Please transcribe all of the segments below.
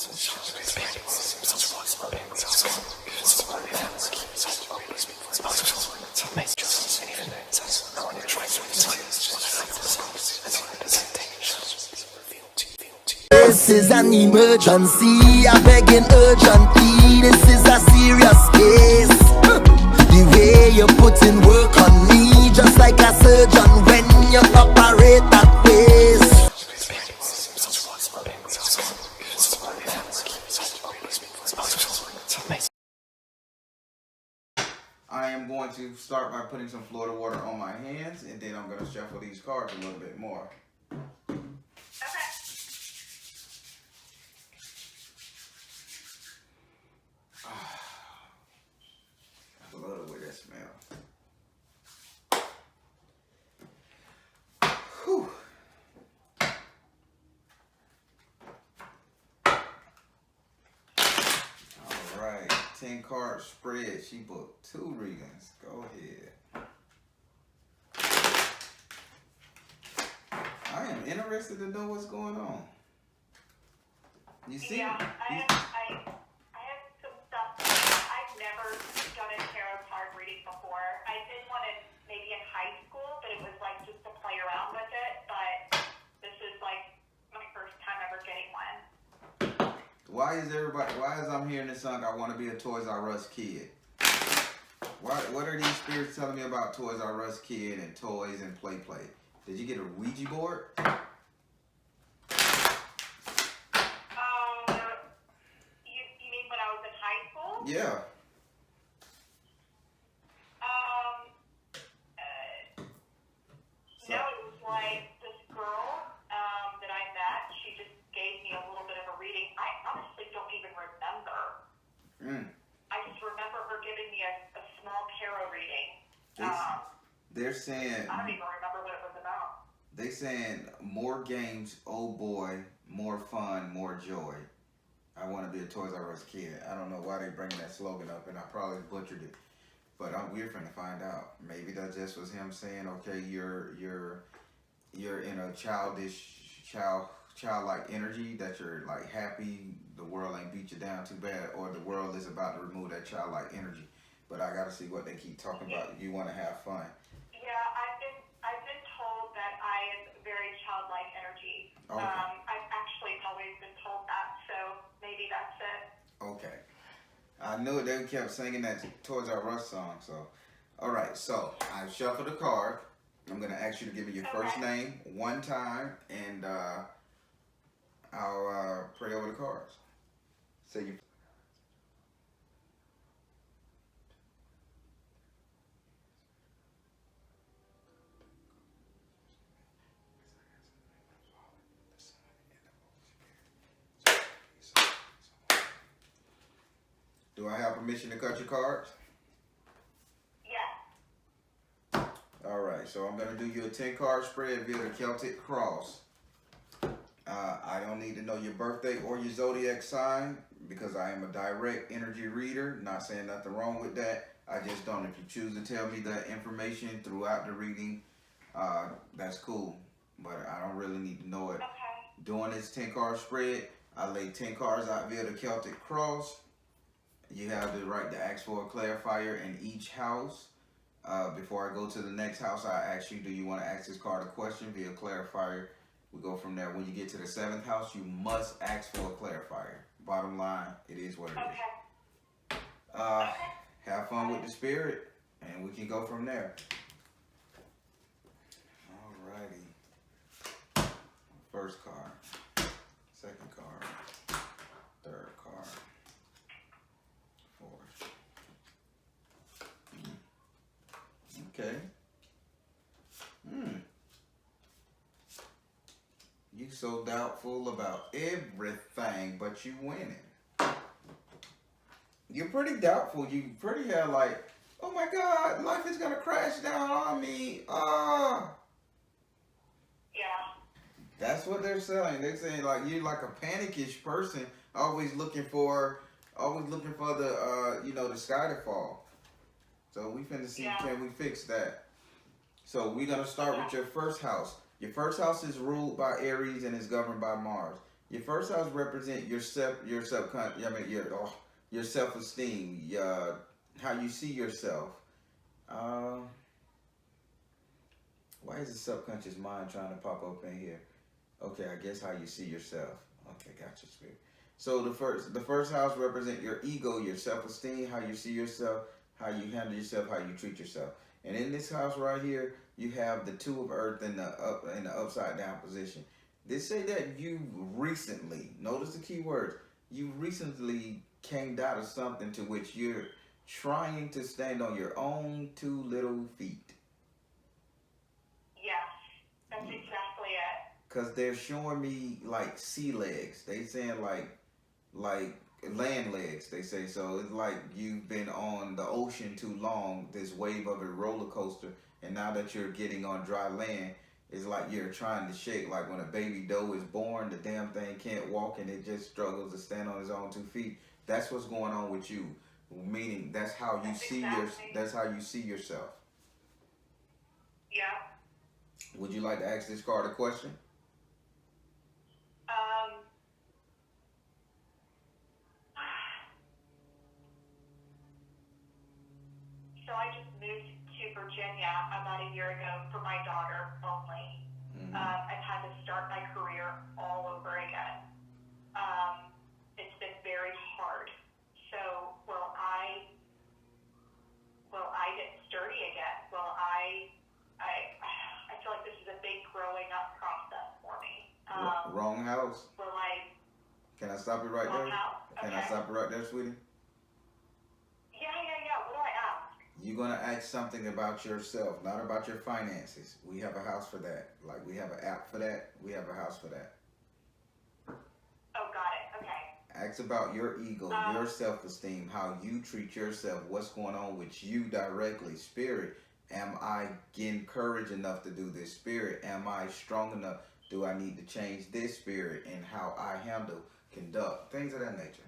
This is an emergency, I begging urgently. This is a serious case. The way you put in work on me, just like a surgeon when you operate that face. I am going to start by putting some Florida water on my hands, and then I'm going to shuffle these cards a little bit more. I love the way that smells. Whew. All right, 10 card spread. She booked 2 readings. Go ahead. I am interested to know what's going on. You see? Yeah, I have some stuff. I've never done a tarot card reading before. I did one maybe in high school, but it was like just to play around with it. But this is like my first time ever getting one. Why is I'm hearing this song, I want to be a Toys R Us kid? What are these spirits telling me about Toys R Us kid and toys and play? Did you get a Ouija board? You mean when I was in high school? Yeah. No, it was like this girl that I met. She just gave me a little bit of a reading. I honestly don't even remember. I just remember her giving me a small tarot reading. They're saying, I don't even remember what it was about. they saying more games, oh boy, more fun, more joy. I want to be a Toys R Us kid. I don't know why they bringing that slogan up, and I probably butchered it. But we're finna find out. Maybe that just was him saying, okay, you're in a childlike energy, that you're like happy, the world ain't beat you down too bad, or the world is about to remove that childlike energy. But I gotta see what they keep talking about. You want to have fun. Yeah, I've been told that I am very childlike energy. Okay. I've actually always been told that, so maybe that's it. Okay. I knew it. They kept singing that Toys R Us song. So, all right. So I shuffled a card. I'm gonna ask you to give me your first name one time, and I'll pray over the cards. Say you. Do I have permission to cut your cards? Yes. All right, so I'm going to do you a 10 card spread via the Celtic Cross. I don't need to know your birthday or your zodiac sign because I am a direct energy reader. Not saying nothing wrong with that. I just don't. If you choose to tell me that information throughout the reading, that's cool. But I don't really need to know it. Okay. Doing this 10 card spread, I lay 10 cards out via the Celtic Cross. You have the right to ask for a clarifier in each house. Before I go to the next house, I ask you, do you want to ask this card a question via clarifier? We go from there. When you get to the 7th house, you must ask for a clarifier. Bottom line, it is what it is. Have fun with the spirit, and we can go from there. Alrighty. First card, second card, third card, fourth. Okay. You so doubtful about everything, but you winning. You're pretty doubtful. You pretty like, oh my God, life is gonna crash down on me. Yeah. That's what they're saying. They're saying like you're like a panickish person, always looking for the the sky to fall. So we finna see can we fix that. So we're gonna start with your first house. Your first house is ruled by Aries and is governed by Mars. Your first house represent your subconscious. I mean, your self-esteem, how you see yourself. Uh, why is the subconscious mind trying to pop up in here? Okay, I guess how you see yourself. Okay, gotcha, spirit. So the first house represent your ego, your self-esteem, how you see yourself, how you handle yourself, how you treat yourself. And in this house right here, you have the two of earth in the upside down position. They say that you recently, notice the key words, you recently came out of something to which you're trying to stand on your own two little feet. Yes, that's exactly it. Cause they're showing me like sea legs. They saying like land legs. They say so. It's like you've been on the ocean too long. This wave of a roller coaster, and now that you're getting on dry land, it's like you're trying to shake. Like when a baby doe is born, the damn thing can't walk and it just struggles to stand on its own two feet. That's what's going on with you. Meaning that's how you That's see exactly. that's how you see yourself. Yeah. Would you like to ask this card a question? Um, so I just moved to Virginia about a year ago for my daughter only. Mm-hmm. I've had to start my career all over again. It's been very hard. So will I get sturdy again? I feel like this is a big growing up process for me. Wrong house. Will I? Can I stop it right Wrong there? house? Can I Okay. stop it right there, sweetie? Yeah. What do I ask? You're gonna ask something about yourself, not about your finances. We have a house for that. Like we have an app for that. We have a house for that. Oh, got it. Okay. Ask about your ego, your self-esteem, how you treat yourself, what's going on with you directly. Spirit, am I getting courage enough to do this? Spirit, am I strong enough? Do I need to change this? Spirit, and how I handle, conduct, things of that nature.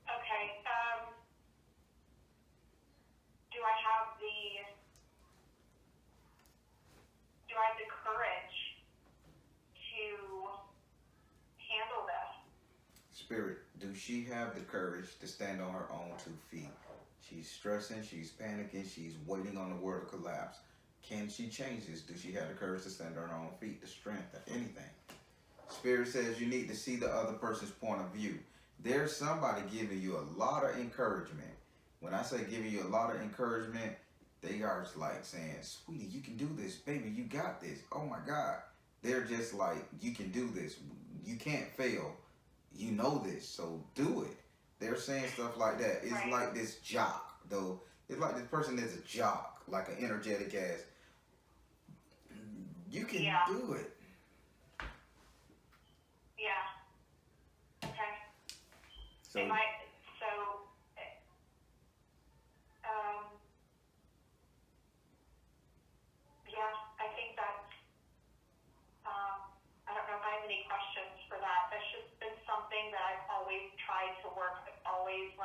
Okay. Do I have the courage to handle this? Spirit, do she have the courage to stand on her own 2 feet? She's stressing, she's panicking, she's waiting on the world to collapse. Can she change this? Do she have the courage to stand on her own feet, the strength, anything? Spirit says you need to see the other person's point of view. There's somebody giving you a lot of encouragement. When I say giving you a lot of encouragement, they are like saying, sweetie, you can do this. Baby, you got this. Oh my God. They're just like, you can do this. You can't fail. You know this, so do it. They're saying stuff like that. It's Right. like this jock, though. It's like this person is a jock, like an energetic ass. You can Yeah. do it. Yeah. Okay. So um, yeah, I think that's, I don't know if I have any questions for that. That's just been something that I've always tried to work. I've always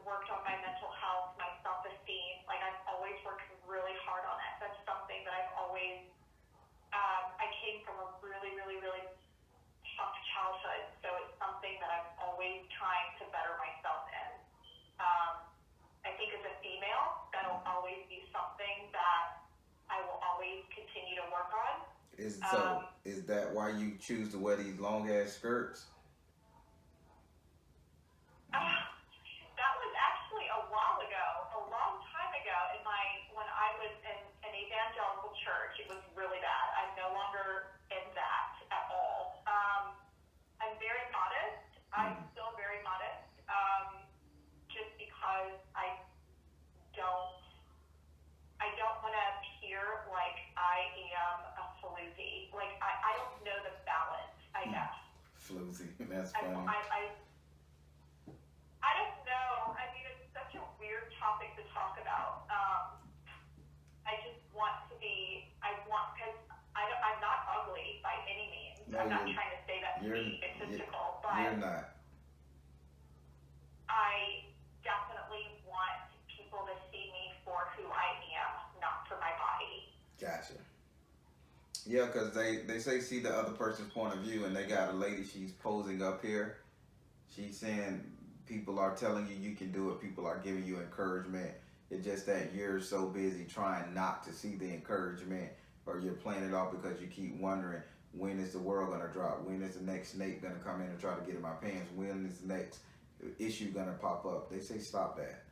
worked on my mental health, my self-esteem. Like I've always worked really hard on it. That's something that I've always, I came from a really, really, really tough childhood. So it's something that I'm always trying to better myself in. I think as a female, that'll always be something that I will always continue to work on. Is that why you choose to wear these long ass skirts? That was actually a while ago, a long time ago. When I was in an evangelical church, it was really bad. I'm no longer in that at all. I'm very modest. I'm still very modest. Just because I don't want to appear like I am a floozy. Like I don't know the balance, I guess. Floozy, that's funny. I don't know. I mean, it's such a weird topic to talk about. I just want to be. Because I'm not ugly by any means. No, I'm not trying to say that to be egotistical, but you're not. I definitely want people to see me for who I am, not for my body. Gotcha. Yeah, because they say see the other person's point of view, and they got a lady, she's posing up here. She's saying people are telling you you can do it, people are giving you encouragement. It's just that you're so busy trying not to see the encouragement, or you're playing it off because you keep wondering, when is the world going to drop? When is the next snake going to come in and try to get in my pants? When is the next issue going to pop up? They say stop that.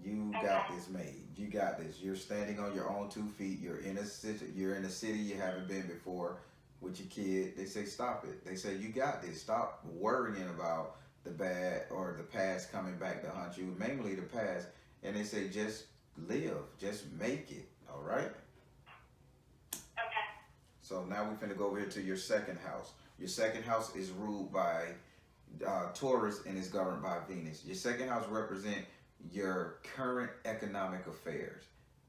You got this made. You got this. You're standing on your own 2 feet. You're in a city. You're in a city you haven't been before with your kid. They say stop it. They say you got this. Stop worrying about the bad or the past coming back to haunt you. Mainly the past. And they say just live. Just make it. All right. Okay. So now we're finna go over here to your second house. Your second house is ruled by Taurus and is governed by Venus. Your second house represent your current economic affairs,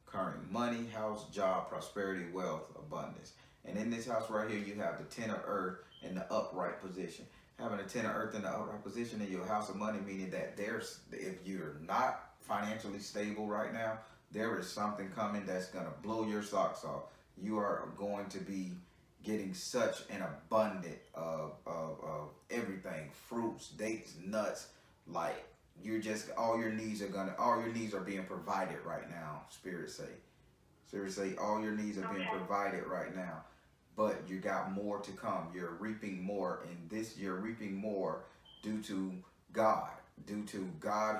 current money, house, job, prosperity, wealth, abundance. And in this house right here, you have the Ten of Earth in the upright position. Having a Ten of Earth in the upright position in your house of money, meaning that if you're not financially stable right now, there is something coming that's gonna blow your socks off. You are going to be getting such an abundant of everything, fruits, dates, nuts, like you're just all your needs are being provided right now. Spirit say all your needs are being provided right now, but you got more to come. You're reaping more, and this you're reaping more due to God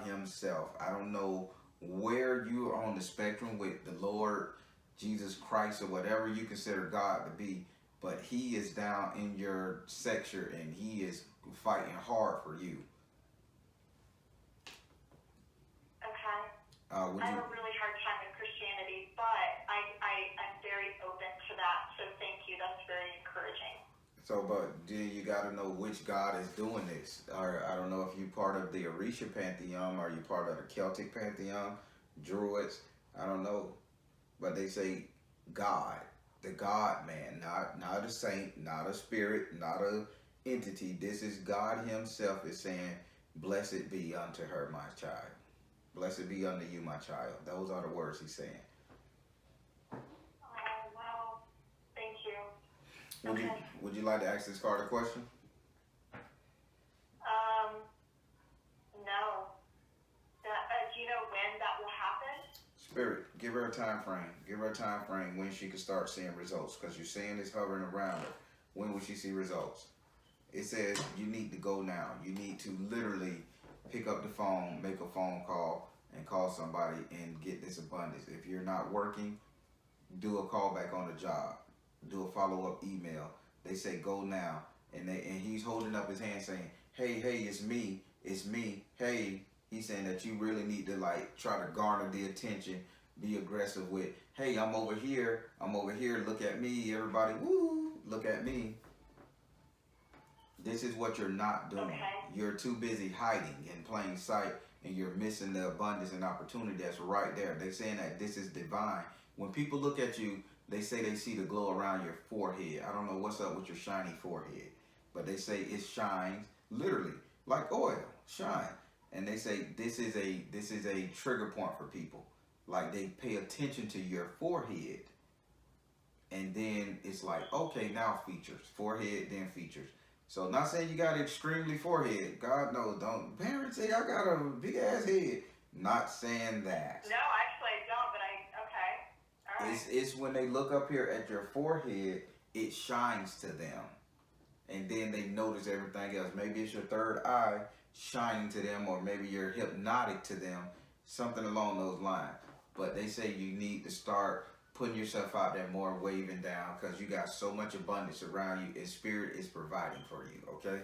Himself. I don't know where you are on the spectrum with the Lord Jesus Christ or whatever you consider God to be, but He is down in your sector and He is fighting hard for you. I have a really hard time with Christianity, but I'm very open to that. So thank you. That's very encouraging. So, but then you got to know which God is doing this. Or I don't know if you're part of the Orisha pantheon, or you part of the Celtic pantheon, Druids. I don't know, but they say God, the God man, not a saint, not a spirit, not a entity. This is God Himself is saying, "Blessed be unto her, my child. Blessed be unto you, my child." Those are the words He's saying. Wow. Thank you. Would you like to ask this card a question? No. Do you know when that will happen? Spirit, give her a time frame. Give her a time frame when she can start seeing results, because you're saying it's hovering around her. When will she see results? It says you need to go now. You need to literally pick up the phone, make a phone call, and call somebody and get this abundance. If you're not working, do a call back on the job. Do a follow-up email. They say go now. And he's holding up his hand saying, hey, it's me. Hey, he's saying that you really need to like try to garner the attention, be aggressive with, hey, I'm over here, look at me, everybody, woo, look at me. This is what you're not doing. Okay. You're too busy hiding in plain sight, and you're missing the abundance and opportunity that's right there. They're saying that this is divine. When people look at you, they say they see the glow around your forehead. I don't know what's up with your shiny forehead, but they say it shines literally like oil, shine. And they say this is a trigger point for people. Like they pay attention to your forehead, and then it's like, okay, now features, forehead, then features. So not saying you got an extremely forehead. God knows, don't. Parents say I got a big ass head. Not saying that. No, actually I don't, but okay. All right. It's when they look up here at your forehead, it shines to them. And then they notice everything else. Maybe it's your third eye shining to them, or maybe you're hypnotic to them. Something along those lines. But they say you need to start putting yourself out there more, waving down, because you got so much abundance around you, and Spirit is providing for you, okay?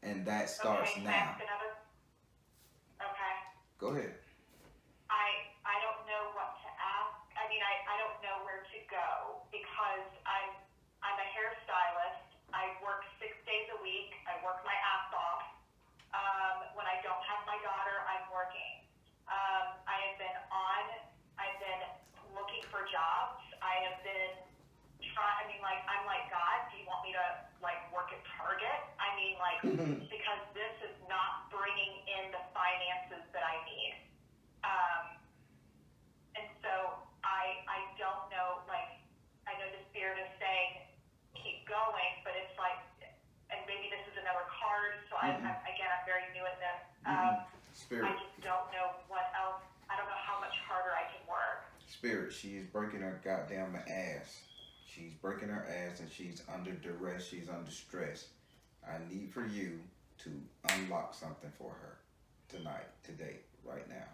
And that starts now. Okay. Go ahead. I don't know what to ask. I mean, I don't know where to go, because I'm a hairstylist. I work 6 days a week. I work my ass off. When I don't have my daughter, I'm working. I've been looking for jobs. I have been I'm like, God, do you want me to like work at Target? I mean, like, because this is not bringing in the finances that I need. And so I don't know, like, Again, I'm very new at this. Spirit. I just don't know what else. I don't know how much harder I can work. Spirit, she's breaking her goddamn ass. She's breaking her ass and she's under duress. She's under stress. I need for you to unlock something for her tonight, today, right now.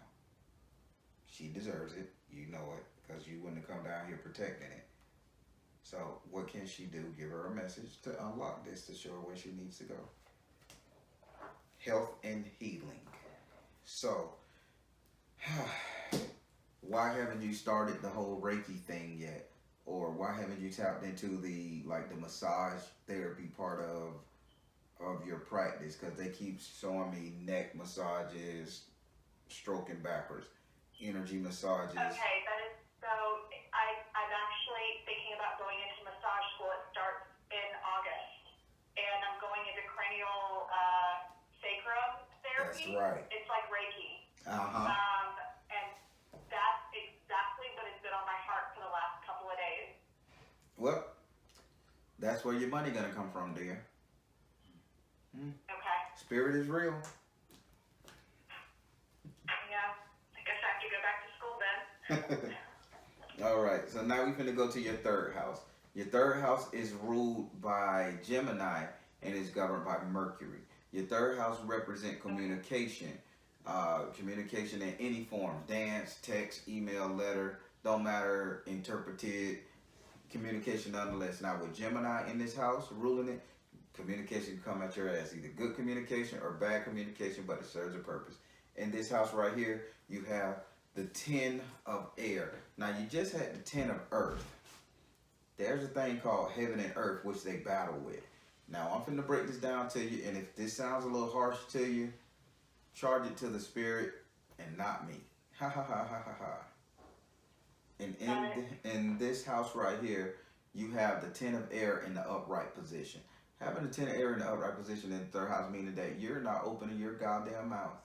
She deserves it. You know it, because you wouldn't have come down here protecting it. So what can she do? Give her a message to unlock this, to show her where she needs to go. Health and healing. So, why haven't you started the whole Reiki thing yet? Or why haven't you tapped into the massage therapy part of your practice? Because they keep showing me neck massages, stroking backwards, energy massages. Okay, that is so. I'm actually thinking about going into massage school. It starts in August, and I'm going into cranial sacrum therapy. That's right. It's like Reiki. Uh-huh. And that's exactly what has been on my heart for the last couple of days. Well, that's where your money gonna come from, dear. Okay. Spirit is real. Yeah. I guess I have to go back to school then. All right, so now we're going to go to your third house. Your third house is ruled by Gemini and is governed by Mercury. Your third house represents communication. Communication in any form. Dance, text, email, letter. Don't matter. Interpreted. Communication nonetheless. Now with Gemini in this house ruling it, communication come at your ass. Either good communication or bad communication, but it serves a purpose. In this house right here, you have the 10 of air. Now you just had the 10 of earth. There's a thing called heaven and earth, which they battle with. Now I'm finna break this down to you, and if this sounds a little harsh to you, charge it to the spirit and not me. Ha ha ha ha ha ha. And in this house right here, you have the 10 of air in the upright position. Having the 10 of air in the upright position in the third house meaning that you're not opening your goddamn mouth.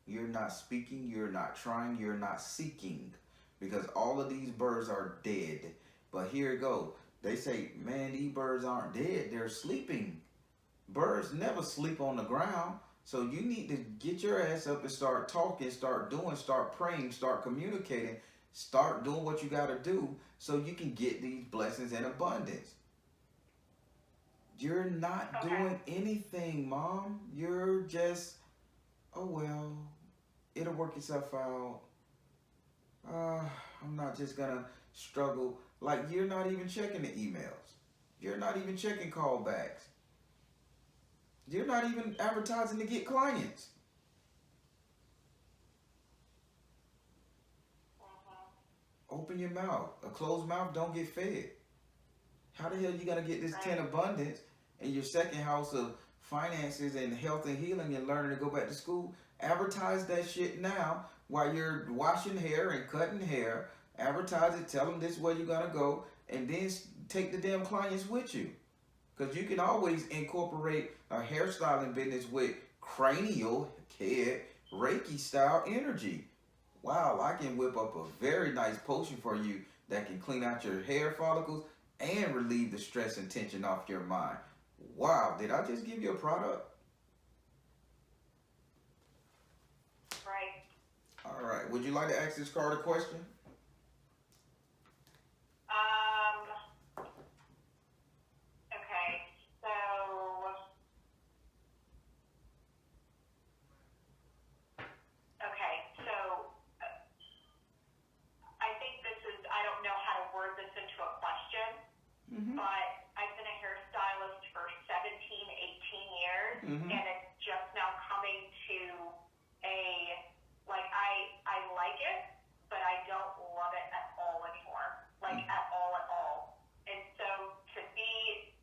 You're not speaking, you're not trying, you're not seeking. Because all of these birds are dead. But here it goes. They say, man, these birds aren't dead, they're sleeping. Birds never sleep on the ground. So you need to get your ass up and start talking, start doing, start praying, start communicating, start doing what you got to do so you can get these blessings in abundance. You're not doing anything, Mom. You're just, oh well, it'll work itself out. I'm not just gonna struggle. Like, you're not even checking the emails. You're not even checking callbacks. You're not even advertising to get clients. Open your mouth. A closed mouth don't get fed. How the hell you gonna get this 10 abundance in your second house of finances and health and healing and learning to go back to school? Advertise that shit now while you're washing hair and cutting hair. Advertise it, tell them this is where you're gonna go, and then take the damn clients with you. Because you can always incorporate a hairstyling business with cranial head Reiki style energy. Wow, I can whip up a very nice potion for you that can clean out your hair follicles and relieve the stress and tension off your mind. Wow, did I just give you a product? Right. All right, would you like to ask this card a question? Okay, so I think this is, I don't know how to word this into a question, but I've been a hairstylist for 17, 18 years, and it's just now coming to I like it, but I don't love it at all anymore. Like, at all. And so to be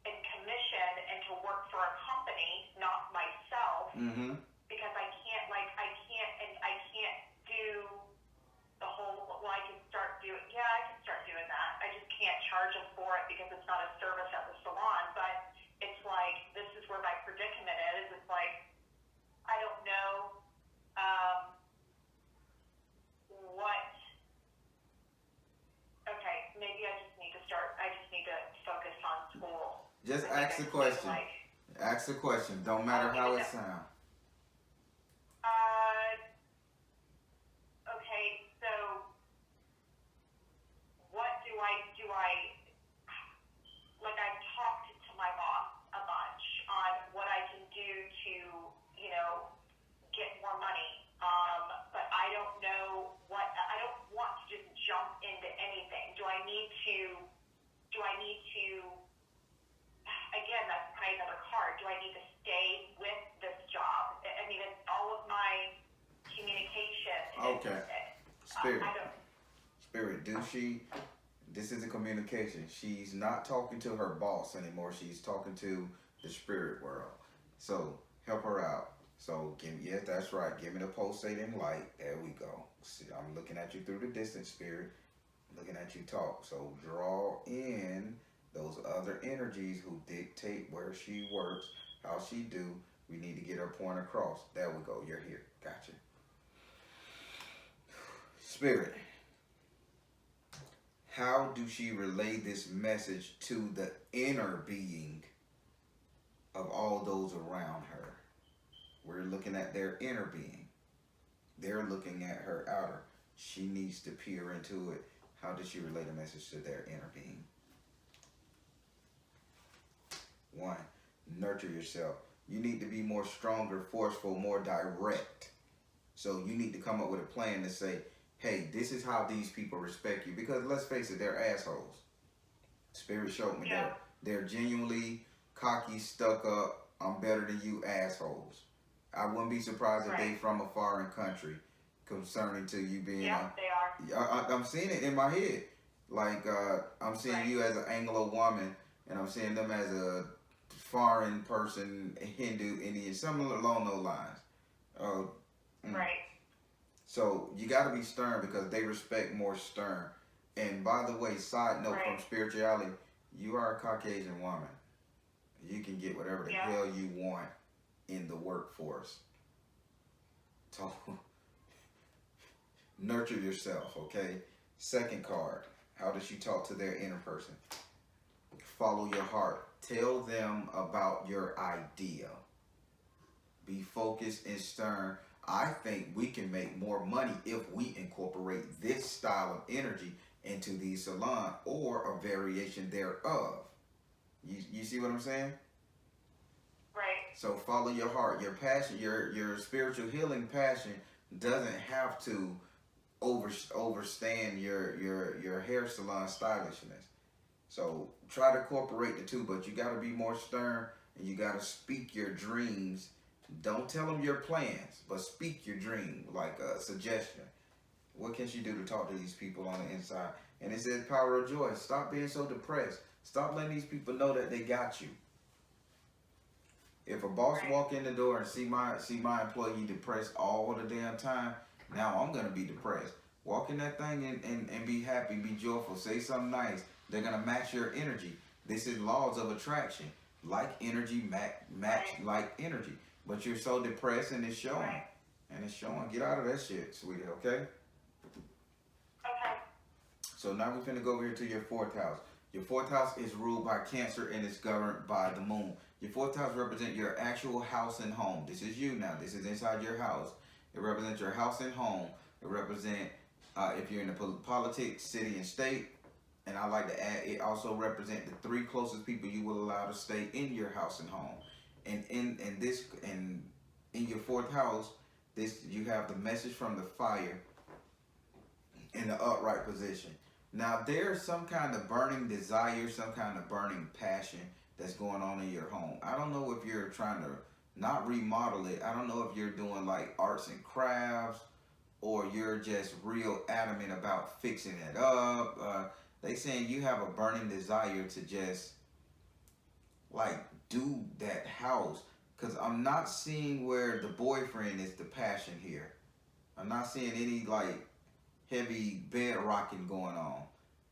in commission and to work for a company, not myself, because I can't do the whole, well, I can start doing that. I just can't charge them for it because it's not a service at the salon. But it's like, this is where my predicament is. It's like, I don't know maybe I just need to focus on school. Just ask the question. Ask Ask the question. Don't matter how it sounds. Okay, so what do I, like I've talked to my boss a bunch on what I can do to, you know, get more money. But I don't know I don't want to just jump into anything. Do I need to, again, that's probably another card. Do I need to stay with this job? I mean, it's all of my communication. Okay. Spirit. I don't. Spirit, this is a communication. She's not talking to her boss anymore. She's talking to the spirit world. So help her out. So yes, that's right. Give me the pulsating light. There we go. See, I'm looking at you through the distance, spirit. Looking at you talk. So draw in those other energies who dictate where she works, how she do. We need to get her point across. There we go. You're here. Gotcha. Spirit. How do she relay this message to the inner being of all those around her? We're looking at their inner being. They're looking at her outer. She needs to peer into it. How does she relay the message to their inner being? 1, nurture yourself. You need to be more stronger, forceful, more direct. So you need to come up with a plan to say, hey, this is how these people respect you. Because let's face it, they're assholes. Spirit showed me that. They're genuinely cocky, stuck up, I'm better than you assholes. I wouldn't be surprised if they from a foreign country concerning to you being they are. I'm seeing it in my head. Like, I'm seeing you as an Anglo woman, and I'm seeing them as a foreign person, Hindu, Indian, something along those lines. Right. So you got to be stern because they respect more stern. And by the way, side note from spirituality, you are a Caucasian woman. You can get whatever the hell you want in the workforce. So nurture yourself, okay? Second card, how does she talk to their inner person? Follow your heart. Tell them about your idea. Be focused and stern. I think we can make more money if we incorporate this style of energy into the salon or a variation thereof. You see what I'm saying? Right. So follow your heart. Your passion, your spiritual healing passion doesn't have to overstand your hair salon stylishness. So try to incorporate the two, but you got to be more stern and you got to speak your dreams. Don't tell them your plans, but speak your dream, like a suggestion. What can she do to talk to these people on the inside? And it says power of joy. Stop being so depressed. Stop letting these people know that they got you. If a boss walk in the door and see my employee depressed all the damn time, now I'm gonna be depressed. Walk in that thing and be happy, be joyful, say something nice. They're gonna match your energy. This is laws of attraction. Like energy match like energy. But you're so depressed and it's showing. And it's showing. Get out of that shit, sweetie, okay? Okay. So now we're finna go over here to your 4th house. Your 4th house is ruled by Cancer and it's governed by the moon. Your 4th house represents your actual house and home. This is you now. This is inside your house. It represents your house and home. It represents if you're in the politics, city, and state. And I like to add, it also represents the 3 closest people you will allow to stay in your house and home. And in your 4th house, you have the message from the fire in the upright position. Now there's some kind of burning desire, some kind of burning passion that's going on in your home. I don't know if you're trying to not remodel it. I don't know if you're doing like arts and crafts or you're just real adamant about fixing it up. They saying you have a burning desire to just like do that house, because I'm not seeing where the boyfriend is the passion here. I'm not seeing any like heavy bed rocking going on.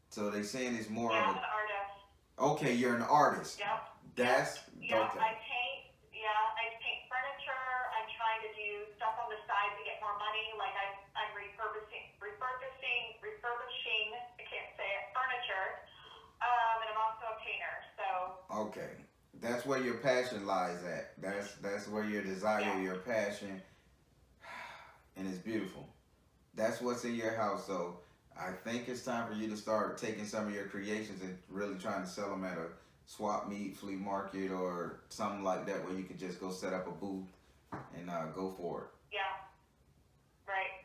So they saying it's more of I'm an artist. Okay, you're an artist. Yep. That's okay. I paint. I paint furniture. I'm trying to do stuff on the side to get more money. Like I'm refurbishing. I can't say it. Furniture. And I'm also a painter. So. Okay, That's where your passion lies at. That's where your desire, Yeah. your passion, and it's beautiful. That's what's in your house. So I think it's time for you to start taking some of your creations and really trying to sell them at a swap meet, flea market, or something like that, where you could just go set up a booth and go for it. Yeah. Right.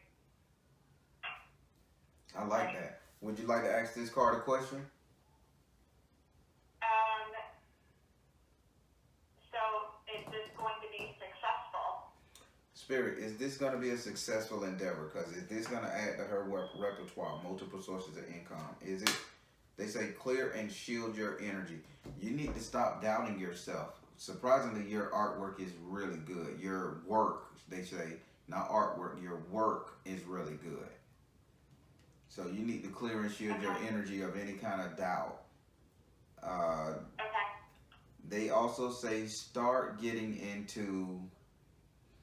I like that. Would you like to ask this card a question? So is this going to be successful? Spirit, is this going to be a successful endeavor? Because is this going to add to her repertoire, multiple sources of income? Is it? They say clear and shield your energy. You need to stop doubting yourself. Surprisingly, your artwork is really good. Your work, they say, not artwork, your work is really good. So you need to clear and shield your energy of any kind of doubt. Okay. They also say start getting into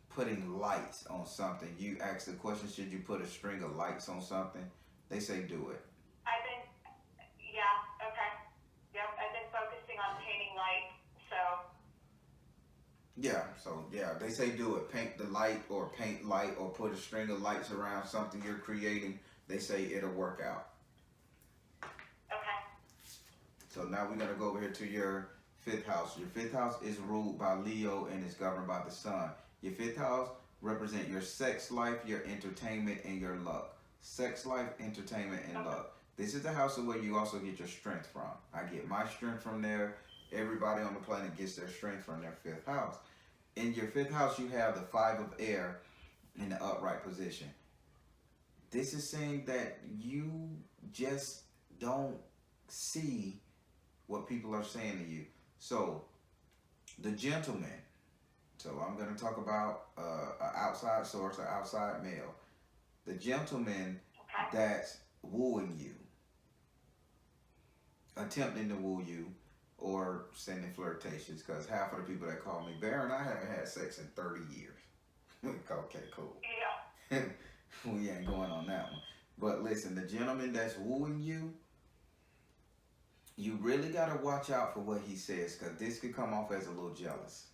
putting lights on something. You ask the question, should you put a string of lights on something? They say do it. Yeah, okay. Yep, I've been focusing on painting light, so. Yeah, they say do it. Paint the light or paint light or put a string of lights around something you're creating. They say it'll work out. Okay. So now we're going to go over here to your fifth house. Your fifth house is ruled by Leo and is governed by the sun. Your fifth house represents your sex life, your entertainment, and your luck. Sex life, entertainment, and luck. This is the house where you also get your strength from. I get my strength from there. Everybody on the planet gets their strength from their fifth house. In your fifth house, you have the five of air in the upright position. This is saying that you just don't see what people are saying to you. So, the gentleman. So, I'm going to talk about an outside source, an outside male. The gentleman that's wooing you, attempting to woo you, or sending flirtations, because half of the people that call me, Baron, I haven't had sex in 30 years. Okay, cool. Yeah. We ain't going on that one. But listen, the gentleman that's wooing you, you really got to watch out for what he says, because this could come off as a little jealous.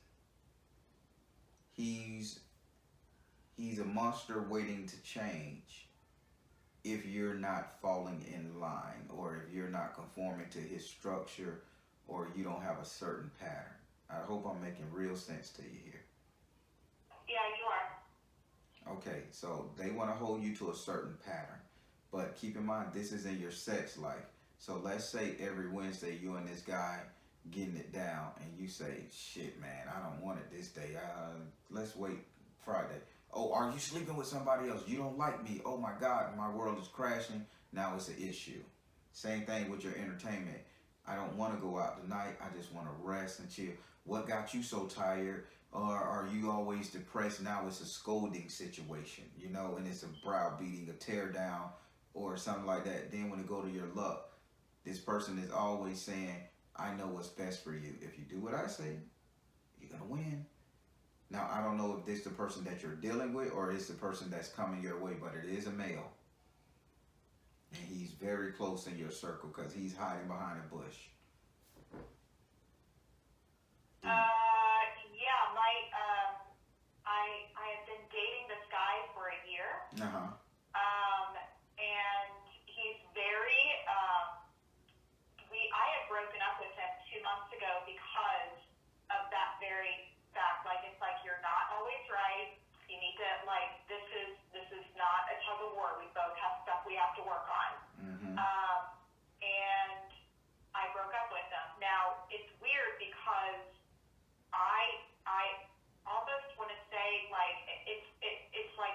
He's a monster waiting to change if you're not falling in line, or if you're not conforming to his structure, or you don't have a certain pattern. I hope I'm making real sense to you here. Yeah, you are. Okay, so they want to hold you to a certain pattern. But keep in mind, this is in your sex life. So let's say every Wednesday you and this guy getting it down, and you say, shit, man, I don't want it this day. Let's wait Friday. Oh, are you sleeping with somebody else? You don't like me. Oh, my God, my world is crashing. Now it's an issue. Same thing with your entertainment. I don't want to go out tonight. I just want to rest and chill. What got you so tired? Or are you always depressed? Now it's a scolding situation, you know, and it's a browbeating, a tear down, or something like that. Then when it go to your luck, this person is always saying, I know what's best for you. If you do what I say, you're going to win. Now, I don't know if this is the person that you're dealing with or it's the person that's coming your way, but it is a male. And he's very close in your circle because he's hiding behind a bush. Yeah, I have been dating this guy for a year. Uh-huh. And he's very, I had broken up with him 2 months ago because of that very fact. Like, it's like, you're not always right. You need to, like, this is not a tug of war. We both have stuff we have to work on. Mm-hmm. And I broke up with him. Now, it's weird because I almost want to say, like, it's like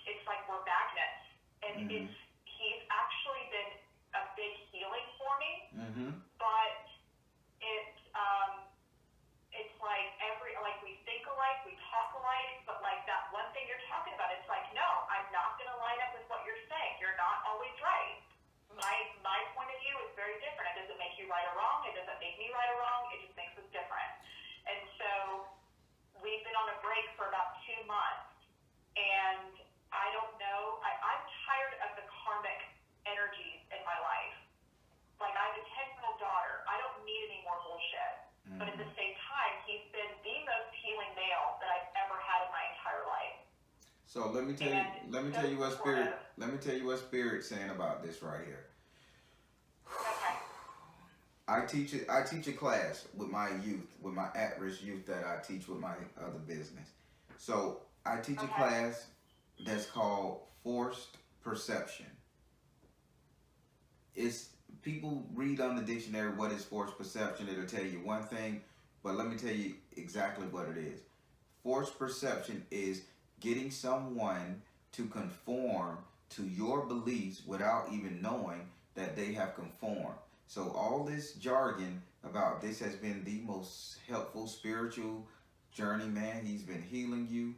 it's like we're magnets, and Mm-hmm. he's actually been a big healing for me. Mm-hmm. But it's like we think alike, we talk alike, but like that one thing you're talking about, it's like, no, I'm not going to line up with what you're saying. You're not always right. My point of view is very different. It doesn't make you right or wrong. It doesn't make me right or wrong. It just makes us different. And so we've been on a break for about 2 months, and I don't know. I'm tired of the karmic energies in my life. Like, I have a 10-year-old daughter. I don't need any more bullshit. Mm-hmm. But So let me tell you, And let me tell you what spirit, supportive. let me tell you what spirit's saying about this right here. Okay. I teach a class with my youth, with my at-risk youth that I teach with my other business. So I teach a Okay. class that's called forced perception. It's people read on the dictionary what is forced perception. It'll tell you one thing, but let me tell you exactly what it is. Forced perception is getting someone to conform to your beliefs without even knowing that they have conformed. So all this jargon about this has been the most helpful spiritual journey, man. He's been healing you.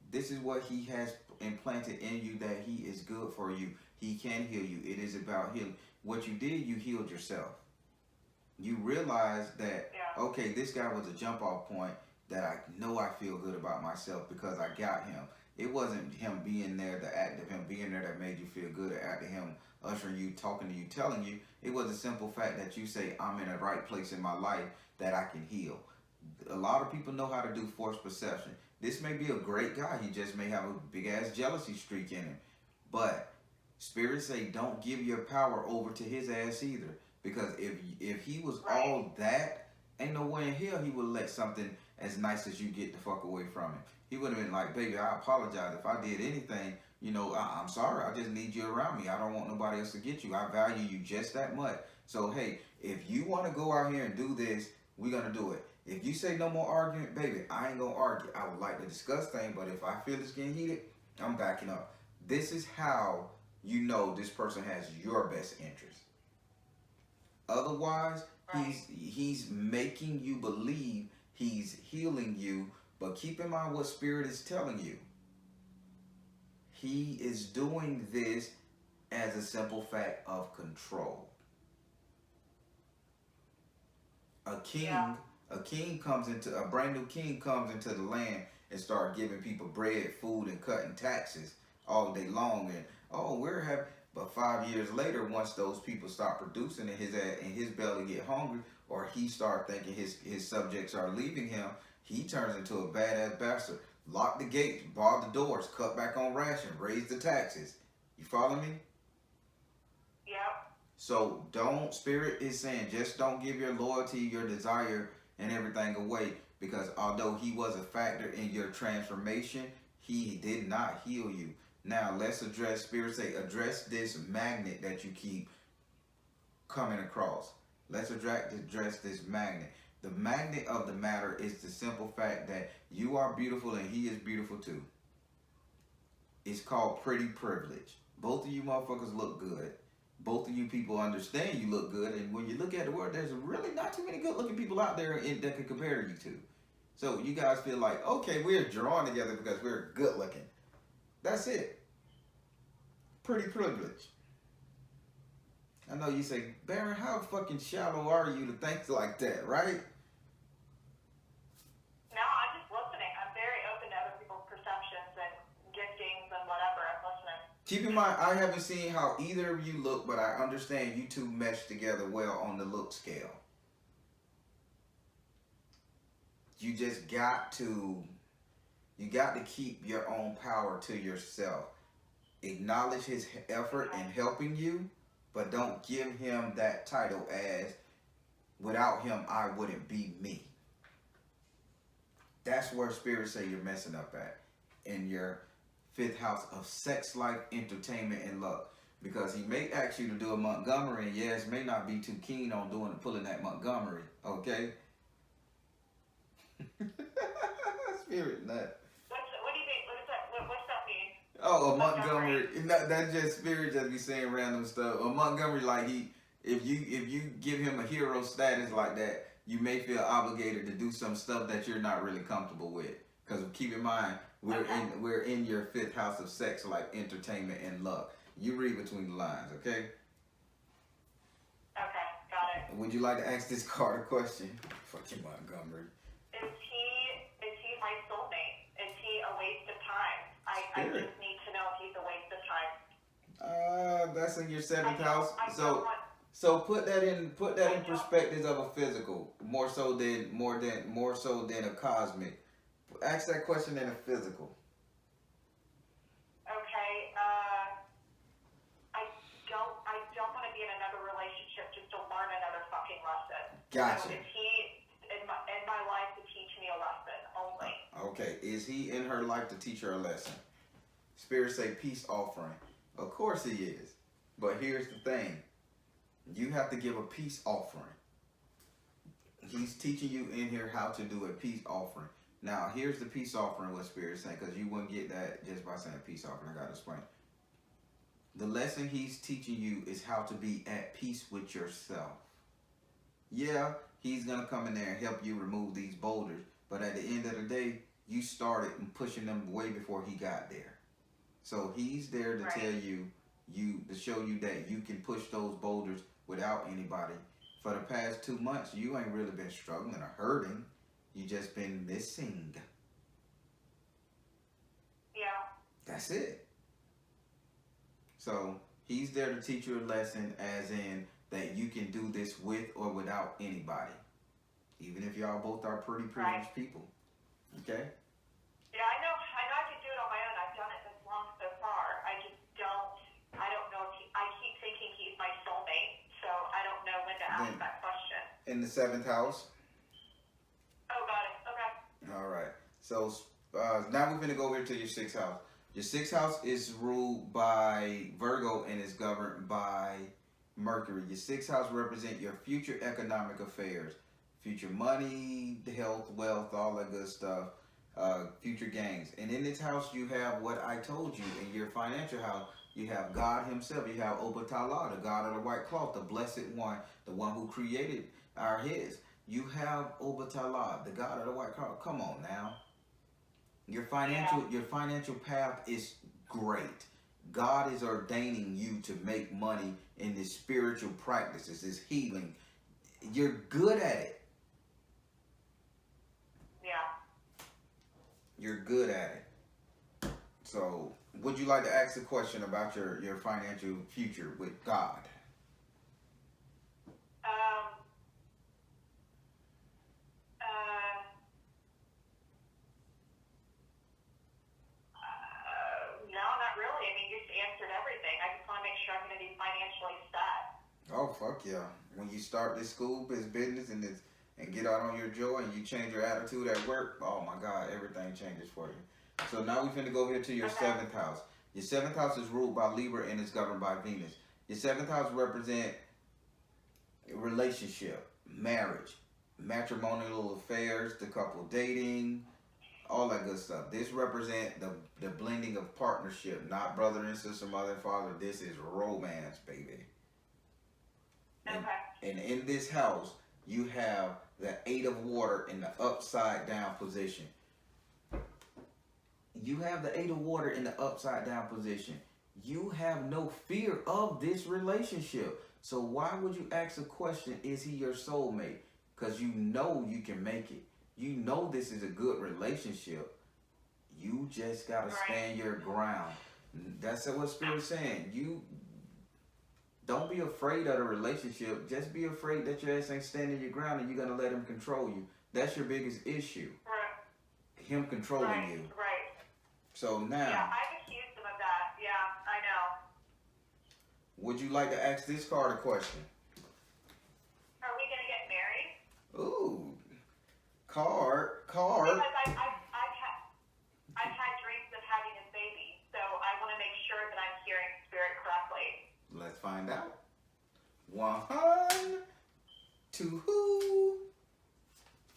This is what he has implanted in you, that he is good for you. He can heal you. It is about healing. What you did, you healed yourself. You realized that, okay, this guy was a jump off point, that I know I feel good about myself because I got him. It wasn't him being there, the act of him being there that made you feel good, the act of him ushering you, talking to you, telling you. It was a simple fact that you say, I'm in the right place in my life that I can heal. A lot of people know how to do forced perception. This may be a great guy. He just may have a big ass jealousy streak in him. But spirits say don't give your power over to his ass either. Because if he was all that, ain't no way in hell he would let something as nice as you get the fuck away from him. He would have been like, baby, I apologize if I did anything. You know, I'm sorry. I just need you around me. I don't want nobody else to get you. I value you just that much. So, hey, if you want to go out here and do this, we're going to do it. If you say no more argument, baby, I ain't going to argue. I would like to discuss things, but if I feel it's getting heated, I'm backing up. This is how you know this person has your best interest. Otherwise, he's making you believe he's healing you, but keep in mind what spirit is telling you. He is doing this as a simple fact of control. A king comes into a brand new king comes into the land and start giving people bread, food, and cutting taxes all day long. And we're happy. But 5 years later, once those people start producing and his belly get hungry, or he start thinking his subjects are leaving him, he turns into a badass bastard. Lock the gates, bar the doors, cut back on ration, raise the taxes. You follow me? Yep. So spirit is saying, just don't give your loyalty, your desire, and everything away. Because although he was a factor in your transformation, he did not heal you. Now let's address, spirit say, address this magnet that you keep coming across. Let's address this magnet. The magnet of the matter is the simple fact that you are beautiful and he is beautiful too. It's called pretty privilege. Both of you motherfuckers look good. Both of you people understand you look good. And when you look at the world, there's really not too many good looking people out there that can compare you to. So you guys feel like, okay, we're drawn together because we're good looking. That's it. Pretty privilege. I know you say, Baron, how fucking shallow are you to think like that, right? No, I'm just listening. I'm very open to other people's perceptions and giftings and whatever. I'm listening. Keep in mind, I haven't seen how either of you look, but I understand you two mesh together well on the look scale. You just got to keep your own power to yourself. Acknowledge his effort in helping you, but don't give him that title as, without him, I wouldn't be me. That's where spirits say you're messing up at, in your 5th house of sex life, entertainment, and luck. Because he may ask you to do a Montgomery, and yes, may not be too keen on pulling that Montgomery, okay? Spirit nut. What do you mean? What's that mean? Oh, a Montgomery. That's just spirit just be saying random stuff. A Montgomery, like if you give him a hero status like that, you may feel obligated to do some stuff that you're not really comfortable with. Because keep in mind, we're in your 5th house of sex, like entertainment and luck. You read between the lines, okay? Okay, got it. Would you like to ask this card a question? Fucking Montgomery. Is he my soulmate? Is he a waste of time? I just need to know if he's a waste of time. That's in your 7th house. So put that in perspective of a physical, more so than a cosmic. Ask that question in a physical. Gotcha. So is he in my life to teach me a lesson only? Okay, is he in her life to teach her a lesson? Spirit say peace offering. Of course he is. But here's the thing. You have to give a peace offering. He's teaching you in here how to do a peace offering. Now, here's the peace offering, what Spirit's saying, because you wouldn't get that just by saying peace offering. I got to explain. The lesson he's teaching you is how to be at peace with yourself. Yeah, he's going to come in there and help you remove these boulders. But at the end of the day, you started pushing them way before he got there. So he's there to tell you, to show you that you can push those boulders without anybody. For the past 2 months, you ain't really been struggling or hurting. You just been missing. Yeah. That's it. So he's there to teach you a lesson, as in that you can do this with or without anybody. Even if y'all both are pretty privileged people. Okay? Yeah, I know I can do it on my own. I've done it this long so far. I don't know if I keep thinking he's my soulmate, so I don't know when to ask that question. In the 7th house? Oh, got it. Okay. All right. So now we're going to go over to your 6th house. Your 6th house is ruled by Virgo and is governed by Mercury. Your 6th house represents your future economic affairs, future money, health, wealth, all that good stuff, future gains. And in this house, you have what I told you. In your financial house, you have God himself. You have Obatala, the God of the white cloth, the blessed one, the one who created our heads. You have Obatala, the God of the white cloth. Come on now. Your financial path is great. God is ordaining you to make money in this spiritual practices, this healing. You're good at it. Yeah. You're good at it. So, would you like to ask a question about your financial future with God? No, not really. I mean, you just answered everything. I just want to make sure I'm going to be financially set. Oh, fuck yeah. When you start this business and get out on your joy and you change your attitude at work, oh my God, everything changes for you. So now we're finna go here to your 7th house. Your 7th house is ruled by Libra and is governed by Venus. Your 7th house represent relationship, marriage, matrimonial affairs, the couple dating, all that good stuff. This represent the blending of partnership, not brother and sister, mother and father. This is romance, baby. And in this house, you have the 8 of water in the upside down position. You have the 8 of water in the upside down position. You have no fear of this relationship. So why would you ask a question, is he your soulmate? Because you know you can make it. You know this is a good relationship. You just got to stand your ground. That's what Spirit's saying. You don't be afraid of the relationship. Just be afraid that your ass ain't standing your ground and you're going to let him control you. That's your biggest issue. Right. Him controlling you. Right. So now. Yeah, I've accused him of that. Yeah, I know. Would you like to ask this card a question? Are we going to get married? Ooh. Card. Because I've had dreams of having a baby, so I want to make sure that I'm hearing Spirit correctly. Let's find out. 1, 2,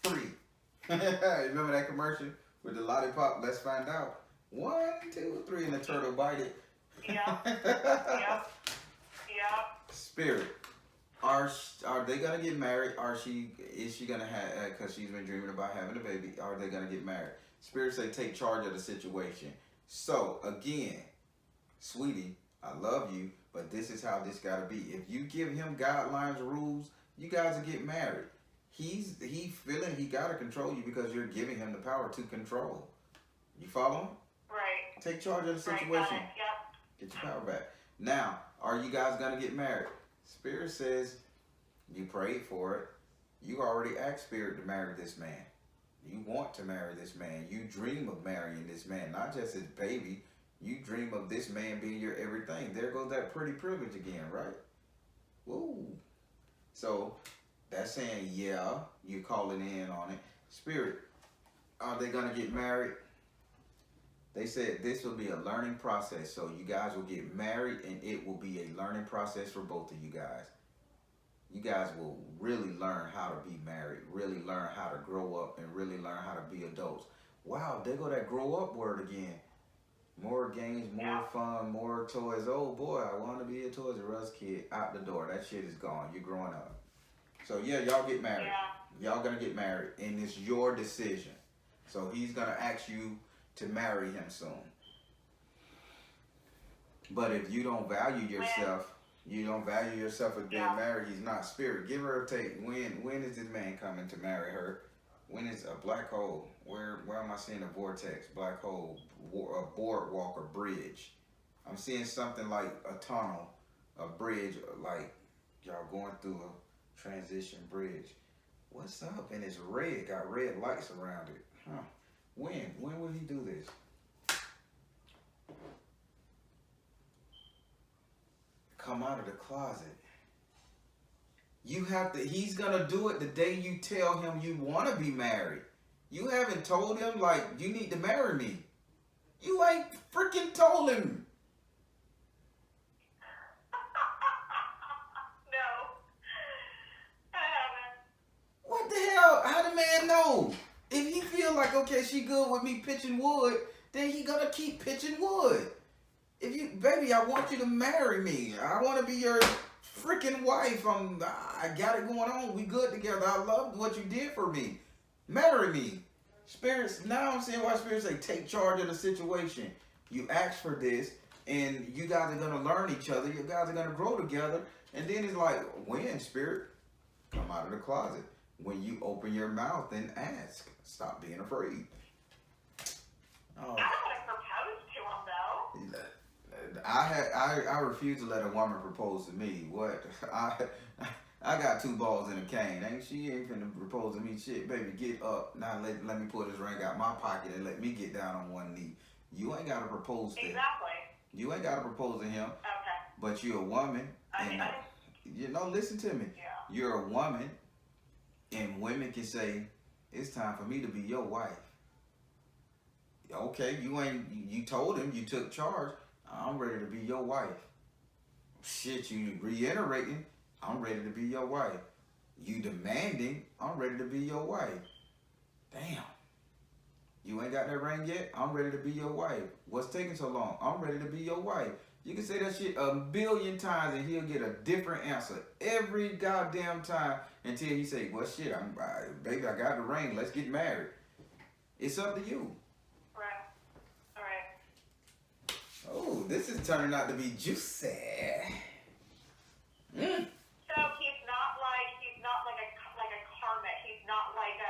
3. Remember that commercial with the lollipop? Let's find out. 1, 2, 3, and the turtle bite it. Yep. Spirit. Are they gonna get married? Is she gonna have? Because she's been dreaming about having a baby. Are they gonna get married? Spirit say take charge of the situation. So again, sweetie, I love you, but this is how this gotta be. If you give him guidelines, rules, you guys will get married. He feeling he gotta control you because you're giving him the power to control. You follow him? Right. Take charge of the situation. Right, got it. Yep. Get your power back. Now, are you guys gonna get married? Spirit says you prayed for it. You already asked Spirit to marry this man. You want to marry this man. You dream of marrying this man, not just his baby. You dream of this man being your everything. There goes that pretty privilege again, right? Woo. So That's saying, yeah, you're calling in on it. Spirit, are they going to get married? They said this will be a learning process. So you guys will get married and it will be a learning process for both of you guys. You guys will really learn how to be married, really learn how to grow up, and really learn how to be adults. Wow, there go that grow up word again. More games, more fun, more toys. Oh boy, I want to be a Toys R Us kid. Out the door. That shit is gone. You're growing up. So yeah, y'all get married. Yeah. Y'all gonna get married, and it's your decision. So he's gonna ask you to marry him soon. But if you don't value yourself, you don't value yourself as being married. He's not. Spirit, give her a take. When is this man coming to marry her? When is a black hole? Where am I seeing a vortex? Black hole, a boardwalk, or bridge? I'm seeing something like a tunnel, a bridge, like y'all going through a transition bridge. What's up? And it's red. Got red lights around it. Huh? When will he do this? Come out of the closet. You have to, he's gonna do it the day you tell him you wanna be married. You haven't told him, like, you need to marry me. You ain't freaking told him. No, I haven't. What the hell? How the man know? If he feel like, okay, she good with me pitching wood, then he gonna keep pitching wood. If you, baby, I want you to marry me. I want to be your freaking wife. I got it going on. We good together. I love what you did for me. Marry me. Spirits, now I'm seeing why spirits say take charge of the situation. You asked for this, and you guys are going to learn each other. You guys are going to grow together. And then it's like, when, spirit? Come out of the closet. When you open your mouth and ask. Stop being afraid. I don't want to propose to him, though. I refuse to let a woman propose to me. What? I got two balls in a cane. She ain't finna propose to me. Shit, baby, get up. Now let me pull this ring out my pocket and let me get down on one knee. You ain't gotta propose to him. Exactly. You ain't gotta propose to him. Okay. But you're a woman. Listen to me. Yeah. You're a woman, and women can say, it's time for me to be your wife. Okay, you told him, you took charge. I'm ready to be your wife. Shit, you reiterating, I'm ready to be your wife. You demanding, I'm ready to be your wife. Damn. You ain't got that ring yet? I'm ready to be your wife. What's taking so long? I'm ready to be your wife. You can say that shit a billion times and he'll get a different answer every goddamn time until he say, well, shit, baby, I got the ring. Let's get married. It's up to you. Oh, this is turning out to be juicy. So he's not like a karmic. He's not like a.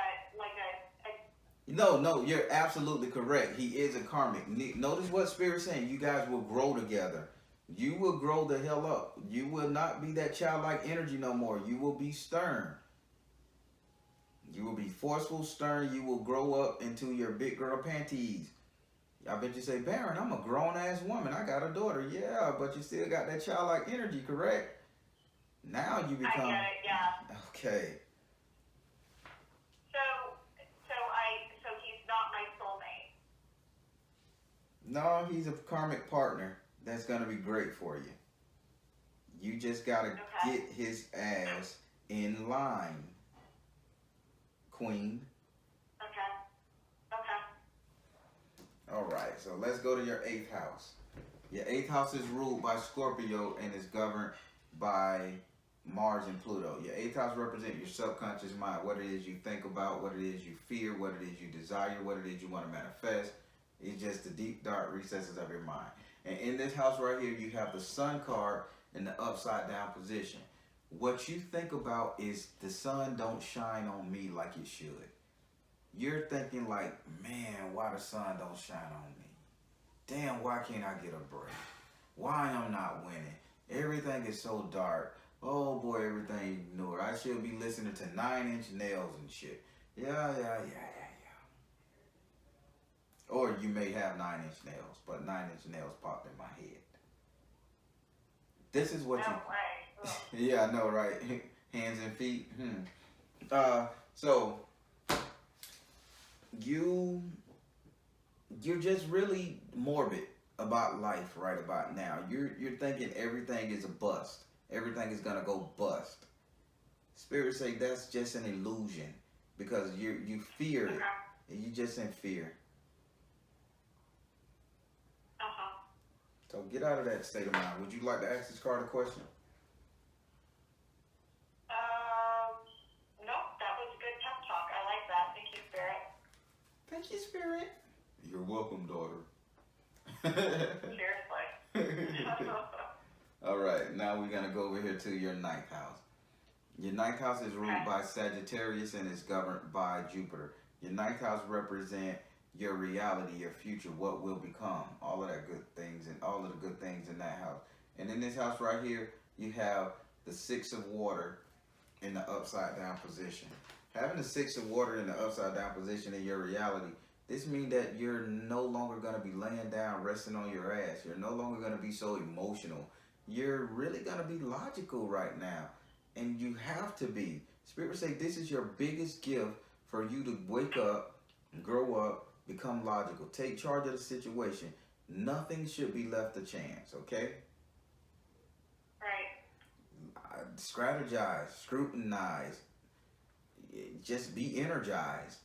No, you're absolutely correct. He is a karmic. Notice what Spirit's saying. You guys will grow together. You will grow the hell up. You will not be that childlike energy no more. You will be stern. You will be forceful, stern. You will grow up into your big girl panties. I bet you say, Baron, I'm a grown-ass woman. I got a daughter. Yeah, but you still got that childlike energy, correct? Now you become... I get it, yeah. Okay. So he's not my soulmate. No, he's a karmic partner that's going to be great for you. You just got to get his ass in line, Queen. All right, so let's go to your 8th house. Your 8th house is ruled by Scorpio and is governed by Mars and Pluto. Your 8th house represents your subconscious mind, what it is you think about, what it is you fear, what it is you desire, what it is you want to manifest. It's just the deep, dark recesses of your mind. And in this house right here, you have the Sun card in the upside down position. What you think about is the sun don't shine on me like it should. You're thinking like, man, why the sun don't shine on me? Damn, why can't I get a break? Why I'm not winning? Everything is so dark. Oh boy, everything ignored. I should be listening to 9-inch nails and shit. Yeah. Or you may have 9-inch nails, but 9-inch nails popped in my head. This is what No you... way. Yeah, I know, right? Hands and feet. So you're just really morbid about life right about now. You're thinking everything is a bust. Everything is gonna go bust. Spirit say that's just an illusion because you fear it. You just in fear. So get out of that state of mind. Would you like to ask this card a question? No, that was a good pep talk. I like that. Thank you, Spirit. Thank you, Spirit. You're welcome, daughter. Seriously. All right, now we're gonna go over here to your ninth house. Your ninth house is ruled by Sagittarius and is governed by Jupiter. Your ninth house represent your reality, your future, what will become, all of that good things and all of the good things in that house. And in this house right here, you have the Six of Water in the upside down position. Having the Six of Water in the upside down position in your reality, this means that you're no longer going to be laying down, resting on your ass. You're no longer going to be so emotional. You're really going to be logical right now. And you have to be. Spirit say this is your biggest gift for you to wake up, grow up, become logical. Take charge of the situation. Nothing should be left to chance, okay? Right. Strategize, scrutinize, just be energized.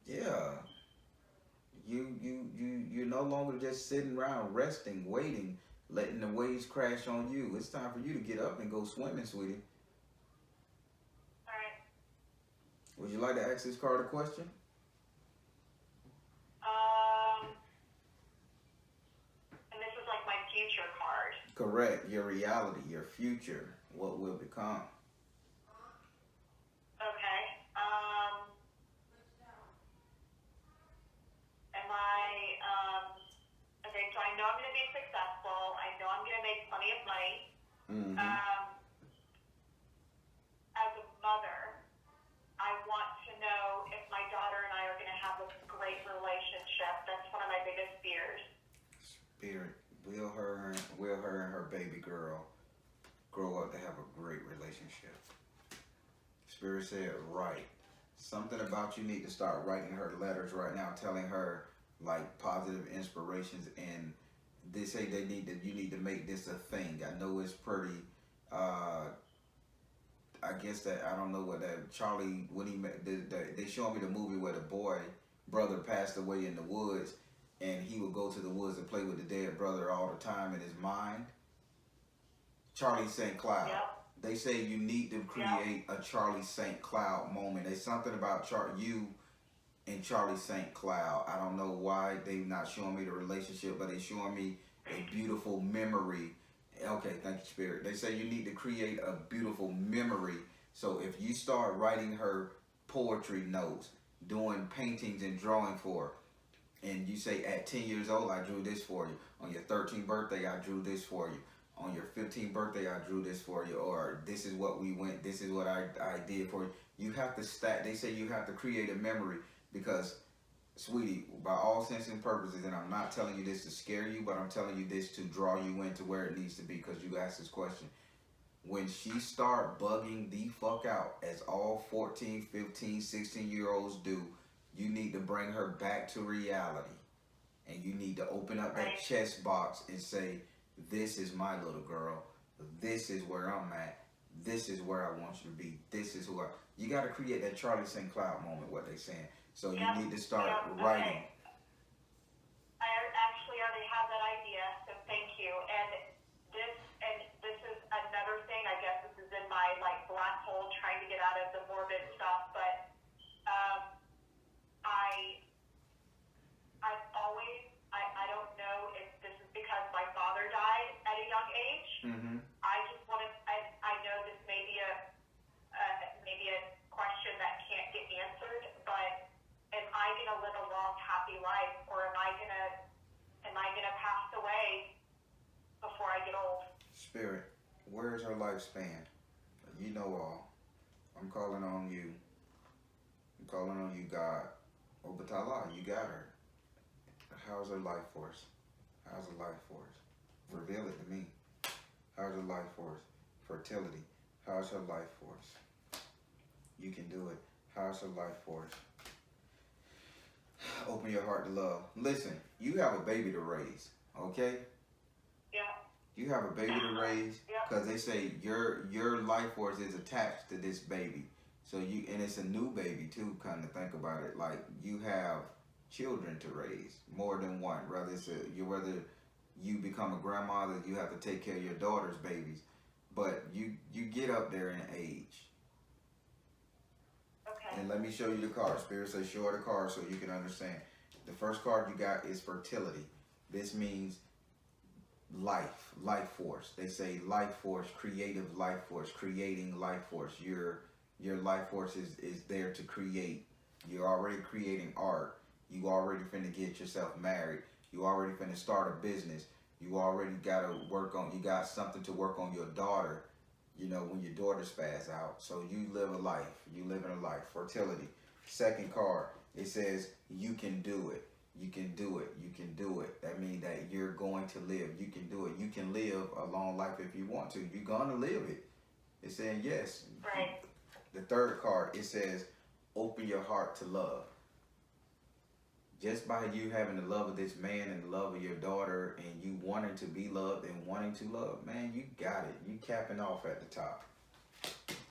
Yeah. You're no longer just sitting around resting, waiting, letting the waves crash on you. It's time for you to get up and go swimming, sweetie. All right. Would you like to ask this card a question? And this is like my future card. Correct. Your reality, your future, what will become. Okay. Am I, okay, so I know I'm going to be successful. I know I'm going to make plenty of money. Mm-hmm. As a mother, I want to know if my daughter and I are going to have a great relationship. That's one of my biggest fears. Spirit, will her and her baby girl grow up to have a great relationship? Spirit said, right. Something about you need to start writing her letters right now, telling her like positive inspirations, and they say you need to make this a thing. I know it's pretty. I guess that I don't know what that Charlie when he met. They showed me the movie where the brother passed away in the woods, and he would go to the woods and play with the dead brother all the time in his mind. Charlie St. Cloud. Yep. They say you need to create a Charlie St. Cloud moment. There's something about you and Charlie St. Cloud. I don't know why they're not showing me the relationship, but they're showing me a beautiful memory. Okay, thank you, Spirit. They say you need to create a beautiful memory. So if you start writing her poetry notes, doing paintings and drawing for her, and you say at 10 years old, I drew this for you. On your 13th birthday, I drew this for you. On your 15th birthday, I drew this for you. Or this is what we went, this is what I did for you. You have to stack. They say you have to create a memory because, sweetie, by all sense and purposes, and I'm not telling you this to scare you, but I'm telling you this to draw you into where it needs to be because you asked this question. When she start bugging the fuck out, as all 14, 15, 16-year-olds do, you need to bring her back to reality. And you need to open up that chest box and say, this is my little girl. This is where I'm at. This is where I want you to be. This is who I... You got to create that Charlie St. Cloud moment, what they saying. So you need to start writing. Okay. I actually already have that idea, so thank you. And this is another thing, I guess this is in my like black hole trying to get out of the morbid stuff, but I've always, I don't know if this is because my father died at a young age. Mm-hmm. I just want to, I know this may be a question that can't get answered, but am I going to live a long, happy life, or am I going to pass away before I get old? Spirit, where's her lifespan? You know all. I'm calling on you. I'm calling on you, God. Obatala, you got her. How's her life force? How's her life force? Reveal it to me. How's her life force? Fertility. How's your life force? You can do it. How's your life force? Open your heart to love. Listen, you have a baby to raise, okay? Yeah. You have a baby to raise because they say your life force is attached to this baby. So and it's a new baby too, kind of think about it. Like you have children to raise, more than one. Whether whether you become a grandmother, you have to take care of your daughter's babies. But you get up there in age. Okay. And let me show you the card. Spirit says show her the card so you can understand. The first card you got is fertility. This means life force. They say life force, creative life force, creating life force. Your life force is there to create. You're already creating art. You already finna get yourself married. You already finna start a business. You already you got something to work on your daughter, you know, when your daughter spaz out. So you live a life. You live in a life. Fertility. Second card, it says you can do it. You can do it. You can do it. That means that you're going to live. You can do it. You can live a long life if you want to. You're going to live it. It's saying yes. Right. The third card, it says open your heart to love. Just by you having the love of this man and the love of your daughter and you wanting to be loved and wanting to love, man, you got it. You capping off at the top.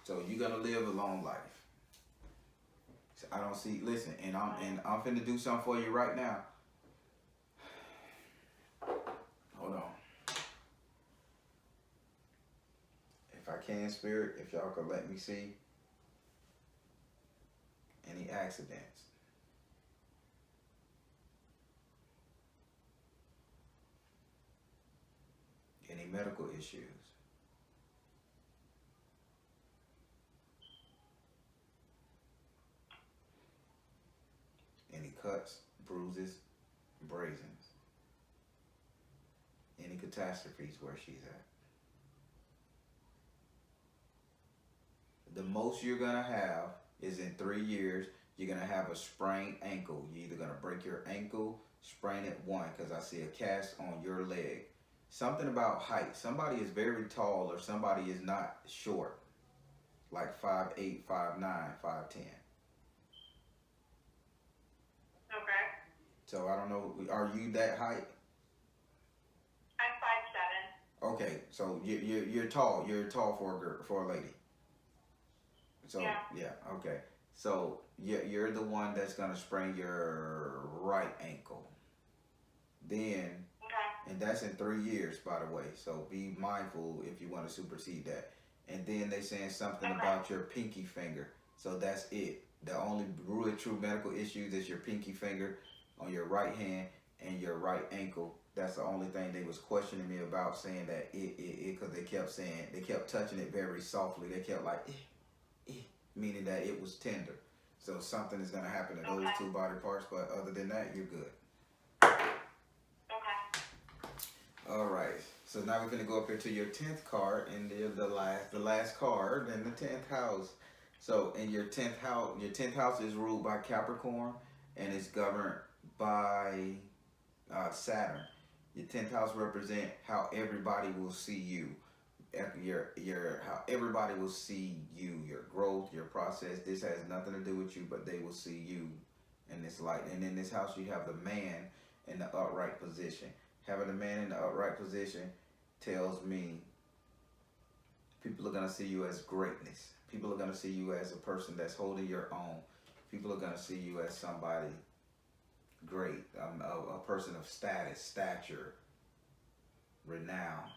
So you're going to live a long life. I don't see. Listen, and I'm finna do something for you right now. Hold on. If I can, Spirit, if y'all could let me see any accidents. Any medical issues. Any cuts, bruises, abrasions. Any catastrophes where she's at. The most you're going to have is in 3 years, you're going to have a sprained ankle. You're either going to break your ankle, sprain it one, because I see a cast on your leg. Something about height. Somebody is very tall or somebody is not short. Like 5'8", 5'9", 5'10". Okay. So I don't know, are you that height? I'm 5'7". Okay, so you're tall. You're tall for a lady. So yeah, okay. So you're the one that's gonna sprain your right ankle. Then, and that's in 3 years, by the way. So be mindful if you want to supersede that. And then they saying something about your pinky finger. So that's it. The only really true medical issues is your pinky finger on your right hand and your right ankle. That's the only thing they was questioning me about, saying that because they kept touching it very softly. They kept like, meaning that it was tender. So something is going to happen to those two body parts, but other than that, you're good. Okay. All right. So now we're going to go up here to your 10th card, and the last card in the 10th house. So in your 10th house is ruled by Capricorn, and it's governed by Saturn. Your 10th house represent how everybody will see you. How everybody will see you, your growth, your process. This has nothing to do with you, but they will see you in this light. And in this house, you have the man in the upright position. Having the man in the upright position tells me people are going to see you as greatness. People are going to see you as a person that's holding your own. People are going to see you as somebody great, a person of status, stature, renown.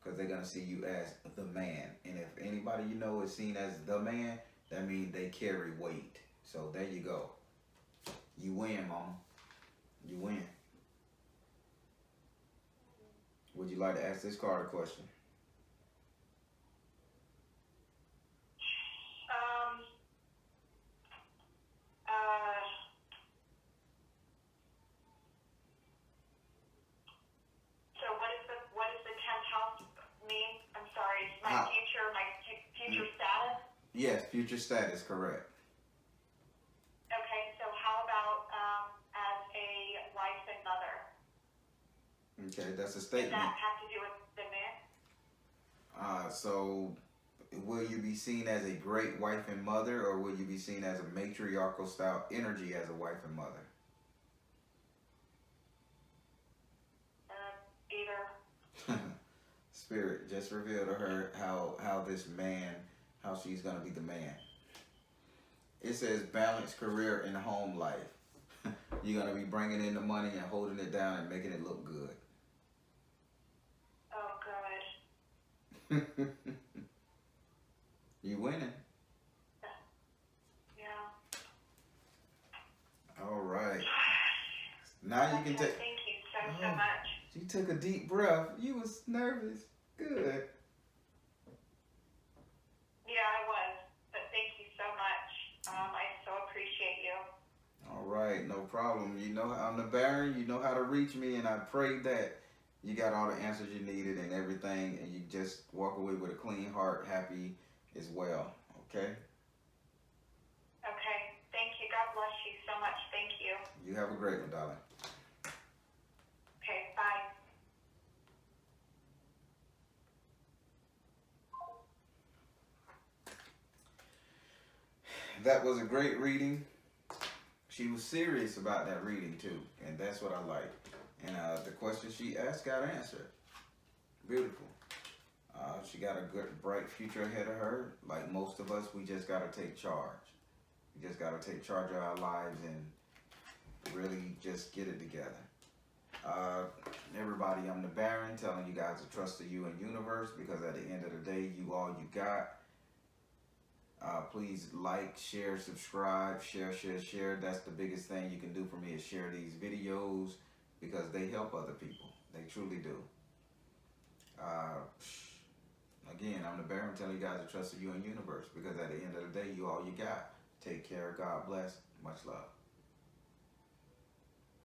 Because they're going to see you as the man. And if anybody you know is seen as the man, that means they carry weight. So there you go. You win, mama. You win. Would you like to ask this card a question? So what does the 10th house mean? I'm sorry. My future status? Yes, future status, correct. Okay, so how about as a wife and mother? Okay, that's a Does statement. that have to do with the man? So will you be seen as a great wife and mother, or will you be seen as a matriarchal style energy as a wife and mother? Either. Spirit, just reveal to her how this man, how she's gonna be the man. It says balanced career and home life. You're gonna be bringing in the money and holding it down and making it look good. Oh, good. You winning. Yeah. All right. Now you can take. Thank you so much. She took a deep breath. You was nervous. Good. Yeah, I was. But thank you so much. I so appreciate you. All right, no problem. You know I'm the Baron. You know how to reach me, and I pray that you got all the answers you needed and everything, and you just walk away with a clean heart, happy as well. Okay? Okay. Thank you. God bless you so much. Thank you. You have a great one, darling. Okay. Bye. That was a great reading. She was serious about that reading too, and that's what I like. And the question she asked got answered. Beautiful. She got a good, bright future ahead of her. Like most of us, we just got to take charge. We just got to take charge of our lives and really just get it together. Everybody, I'm the Baron, telling you guys to trust the you and universe, because at the end of the day, you all you got. Please like, share, subscribe, share. That's the biggest thing you can do for me, is share these videos, because they help other people. They truly do. Again, I'm the Baron, telling you guys to trust the you and universe, because at the end of the day, you all you got. Take care. God bless. Much love.